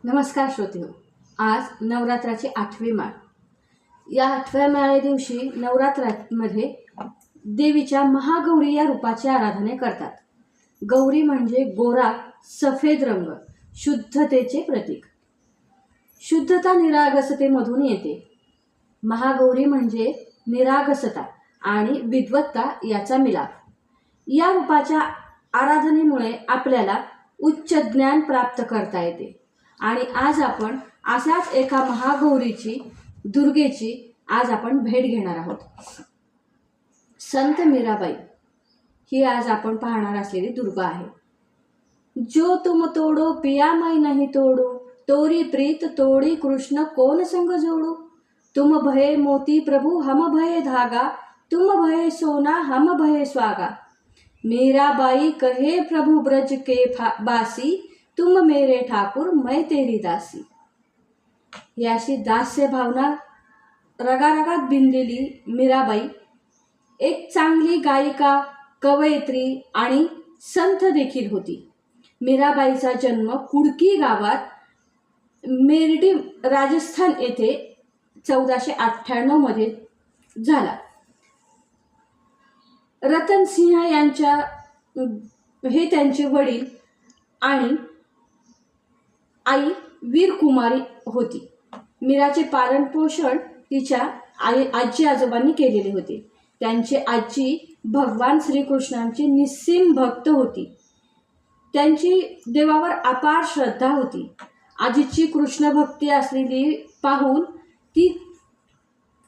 नमस्कार श्रोतेहो. आज नवरात्राची 8वी माळ. या 8व्या माळे दिवशी नवरात्रामध्ये देवीच्या महागौरी या रूपाची आराधना करतात. गौरी म्हणजे गोरा सफेद रंग, शुद्धतेचे प्रतीक. शुद्धता निरागसतेमधून येते. महागौरी म्हणजे निरागसता आणि विद्वत्ता याचा मिलाप. या रूपाच्या आराधनेमुळे आपल्याला उच्च ज्ञान प्राप्त करता येते. आणि आज आपण अशाच एका महागौरीची, दुर्गेची आज आपण भेट घेणार आहोत. संत मीराबाई ही आज आपण पाहणार असलेली दुर्गा आहे. जो तुम तोडो पिया मै नहीं तोडो, तोरी प्रीत तोडी कृष्ण कोण संग जोडो. तुम भये मोती प्रभु हम भये धागा, तुम भये सोना हम भये स्वागा. मीराबाई कहे प्रभु ब्रज के बासी, तुम मेरे ठाकुर मैं तेरी दासी. याशी दास्य भावना रगारगात भिनलेली मीराबाई एक चांगली गायिका, कवयित्री आणि संत देखील होती. मीराबाईचा जन्म कुडकी गावात मेरडी राजस्थान येथे 1498 मध्ये झाला. रतनसिंह यांच्या हे त्यांचे वडील आणि आई वीरकुमारी होती. मीराचे पालन पोषण तिच्या आजी आजोबांनी केलेले होते. त्यांची आजी भगवान श्रीकृष्णांची निस्सीम भक्त होती. त्यांची देवावर अपार श्रद्धा होती. आजीची कृष्ण भक्ती असलेली पाहून ती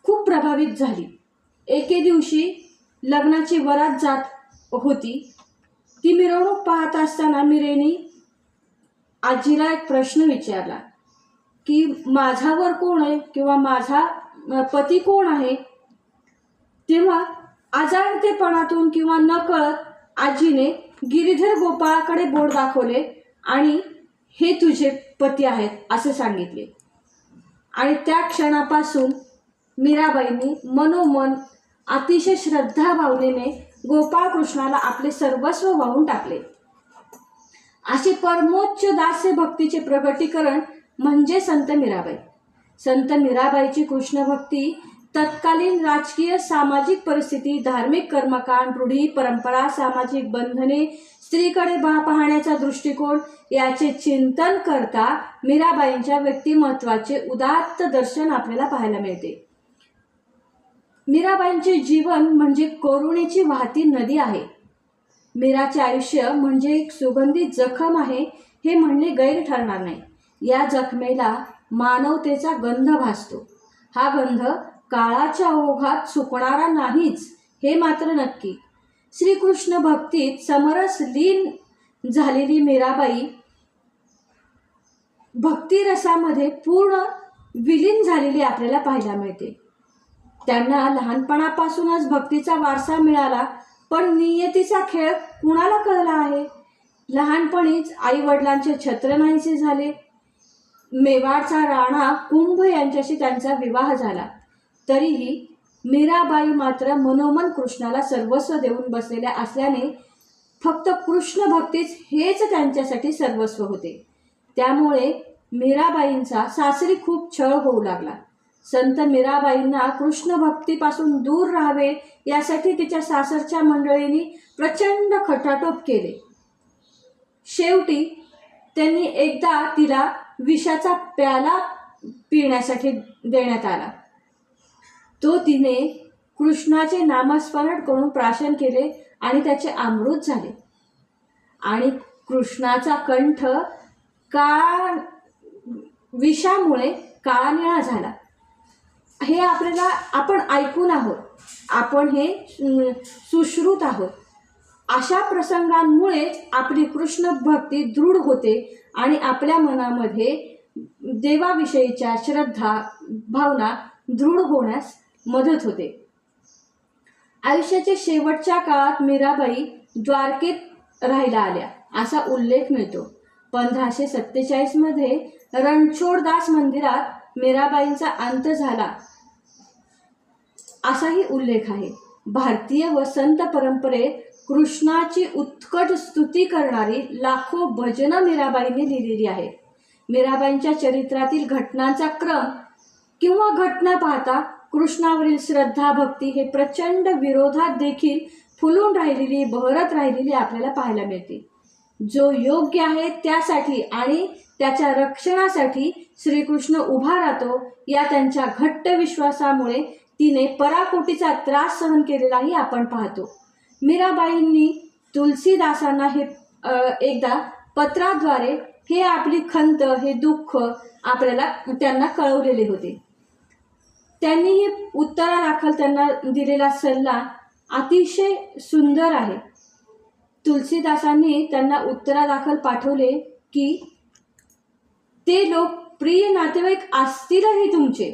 खूप प्रभावित झाली. एके दिवशी लग्नाची वरात जात होती. ती मिरवणूक पाहत असताना मीरेने आजीला एक प्रश्न विचारला की माझा वर कोण आहे किंवा माझा पती कोण आहे. तेव्हा अजाणतेपणातून किंवा नकळत आजीने गिरीधर गोपाळाकडे बोट दाखवले आणि हे तुझे पती आहेत असे सांगितले. आणि त्या क्षणापासून मीराबाईंनी मनोमन अतिशय श्रद्धा भावनेने गोपाळकृष्णाला आपले सर्वस्व वाहून टाकले. असे परमोच्च दास्य भक्तीचे प्रगटीकरण म्हणजे संत मीराबाई. संत मीराबाईची कृष्ण भक्ती तत्कालीन राजकीय, सामाजिक परिस्थिती, धार्मिक कर्मकांड, रूढी, परंपरा, सामाजिक बंधने, स्त्रीकडे पाहण्याचा दृष्टिकोन याचे चिंतन करता मीराबाईंच्या व्यक्तिमत्वाचे उदात्त दर्शन आपल्याला पाहायला मिळते. मीराबाईंचे जीवन म्हणजे करुणेची वाहती नदी आहे. मीराचे आयुष्य म्हणजे एक सुगंधित जखम आहे हे म्हणणे गैर ठरणार नाही. या जखमेला मानवतेचा गंध भासतो. हा गंध काळाच्या ओघात सुकणारा नाहीच हे मात्र नक्की. श्रीकृष्ण भक्तीत समरस लीन झालेली मीराबाई भक्तिरसामध्ये पूर्ण विलीन झालेली आपल्याला पाहायला मिळते. त्यांना लहानपणापासूनच भक्तीचा वारसा मिळाला, पण नियतीचा खेळ कुणाला कळला आहे. लहानपणीच आई वडिलांचे छत्र नाहीसे झाले. मेवाडचा राणा कुंभ यांच्याशी त्यांचा विवाह झाला. तरीही मीराबाई मात्र मनोमन कृष्णाला सर्वस्व देऊन बसलेल्या असल्याने फक्त कृष्ण भक्तीच हेच त्यांच्यासाठी सर्वस्व होते. त्यामुळे मीराबाईंचा सासरी खूप छळ होऊ लागला. संत मीराबाईंना कृष्ण भक्तीपासून दूर राहावे यासाठी तिच्या सासरच्या मंडळींनी प्रचंड खटाटोप केले. शेवटी त्यांनी एकदा तिला विषाचा प्याला पिण्यासाठी देण्यात आला. तो तिने कृष्णाचे नामस्मरण करून प्राशन केले आणि त्याचे अमृत झाले. आणि कृष्णाचा कंठ विषामुळे काळा निळा झाला. हे आपण ऐकून आहोत, आपण हे सुश्रुत आहोत. अशा प्रसंगांमुळेच आपली कृष्ण भक्ती दृढ होते आणि आपल्या मनामध्ये देवाविषयीच्या श्रद्धा भावना दृढ होण्यास मदत होते. आयुष्याच्या शेवटच्या काळात मीराबाई द्वारकेत राहायला आल्या असा उल्लेख मिळतो. 1547 मध्ये रणछोडदास मंदिरात मीराबाईंचा अंत झाला असाही उल्लेख आहे. भारतीय व संत परंपरेत कृष्णाची उत्कट स्तुती करणारी लाखो भजनं मीराबाईंनी लिहिलेली आहेत. मीराबाईंच्या चरित्रातील घटनांचा क्रम किंवा घटना पाहता कृष्णावरील श्रद्धा भक्ती हे प्रचंड विरोधात देखील फुलून राहिलेली, बहरत राहिलेली आपल्याला पाहायला मिळते. जो योग्य आहे त्यासाठी आणि त्याच्या रक्षणासाठी श्रीकृष्ण उभा राहतो. या त्यांच्या घट्ट विश्वासामुळे तिने पराकोटीचा त्रास सहन केलेलाही आपण पाहतो. मीराबाईंनी तुलसीदासांना हे एकदा पत्राद्वारे हे आपली खंत, हे दुःख आपल्याला त्यांना कळवलेले होते. त्यांनी हे उत्तरादाखल त्यांना दिलेला सल्ला अतिशय सुंदर आहे. तुलसीदासांनी त्यांना उत्तरादाखल पाठवले की ते लोक प्रिय नातेवाईक असतीलही तुमचे,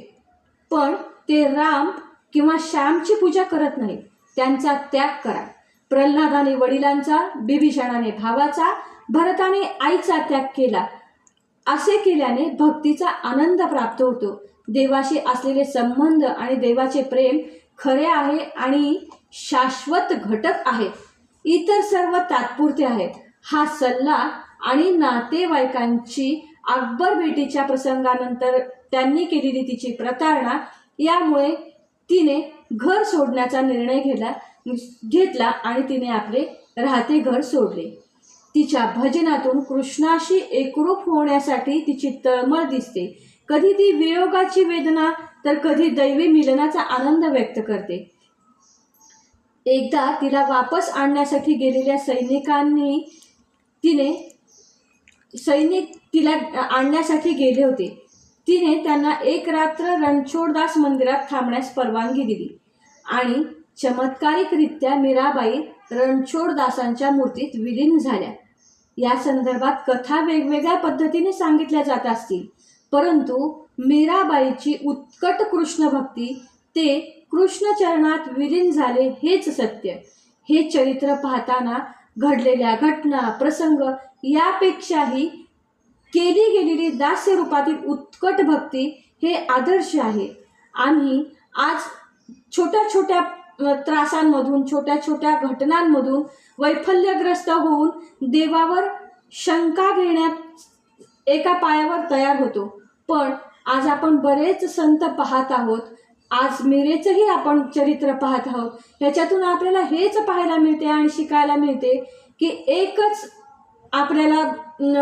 पण ते राम किंवा श्यामची पूजा करत नाहीत. त्यांचा त्याग करा. प्रल्हादाने वडिलांचा, बिभीषणाने भावाचा, भरताने आईचा त्याग केला. असे केल्याने भक्तीचा आनंद प्राप्त होतो. देवाशी असलेले संबंध आणि देवाचे प्रेम खरे आहे आणि शाश्वत घटक आहेत. इतर सर्व तात्पुरते आहेत. हा सल्ला आणि नातेवाईकांची अकबर भेटीच्या प्रसंगानंतर त्यांनी केलेली तिची प्रतारणा यामुळे तिने घर सोडण्याचा निर्णय घेतला आणि तिने आपले राहते घर सोडले. तिच्या भजनातून कृष्णाशी एकरूप होण्यासाठी तिची तळमळ दिसते. कधी ती वियोगाची वेदना तर कधी दैवी मिलनाचा आनंद व्यक्त करते. एकदा तिला वापस आणण्यासाठी गेलेल्या सैनिक तिला आणण्यासाठी गेले होते. तिने त्यांना एक रात्र रणछोडदास मंदिरात थांबण्यास परवानगी दिली आणि चमत्कारिकरित्या मीराबाई रणछोडदासांच्या मूर्तीत विलीन झाल्या. या संदर्भात कथा वेगवेगळ्या पद्धतीने सांगितल्या जात असतील, परंतु मीराबाईची उत्कट कृष्ण भक्ती, ते कृष्णचरणात विलीन झाले हेच सत्य. हे चरित्र पाहताना घडलेल्या घटना, प्रसंग यापेक्षाही केली गेलेली दास्य रूपातील उत्कट भक्ती हे आदर्श आहे. आम्ही आज छोट्या छोट्या त्रासांमधून, छोट्या छोट्या घटनांमधून वैफल्यग्रस्त होऊन देवावर शंका घेण्यात एका पायावर तयार होतो. पण आज आपण बरेच संत पाहत आहोत. आज मीरेचंही आपण चरित्र पाहत आहोत. ह्याच्यातून आपल्याला हेच पाहायला मिळते आणि शिकायला मिळते की एकच आपल्याला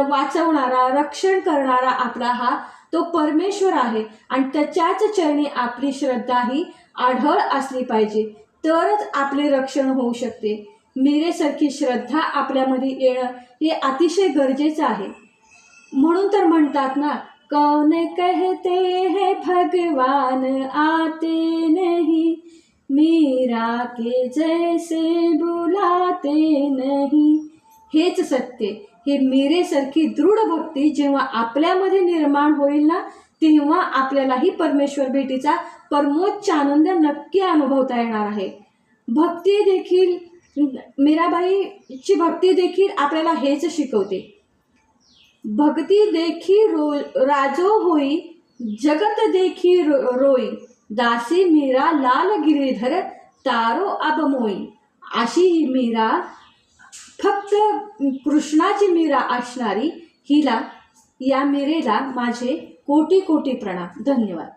वाचवणारा, रक्षण करणारा आपला हा तो परमेश्वर आहे आणि त्याच्याच चरणी आपली श्रद्धा ही आढळ असली पाहिजे, तरच आपले रक्षण होऊ शकते. मीरेसारखी श्रद्धा आपल्यामध्ये येणं हे अतिशय गरजेचं आहे. म्हणून तर म्हणतात ना, कौन कहते हैं भगवान आते नहीं, मीरा के जैसे बुलाते नहीं. हेच सत्य. हे मीरेसारखी दृढ भक्ती जेव्हा आपल्यामध्ये निर्माण होईल ना, तेव्हा आपल्यालाही परमेश्वर भेटीचा परमोच्च आनंद नक्की अनुभवता येणार आहे. भक्ती देखील, मीराबाईची भक्ती देखील आपल्याला हेच शिकवते. भक्ती देखी राजो होई, जगत देखी रोई, दासी मीरा लाल गिरीधर तारो अब मोई. अशी ही मीरा, फक्त कृष्णाची मीरा असणारी, या मीरेला माझे कोटी कोटी प्रणाम. धन्यवाद.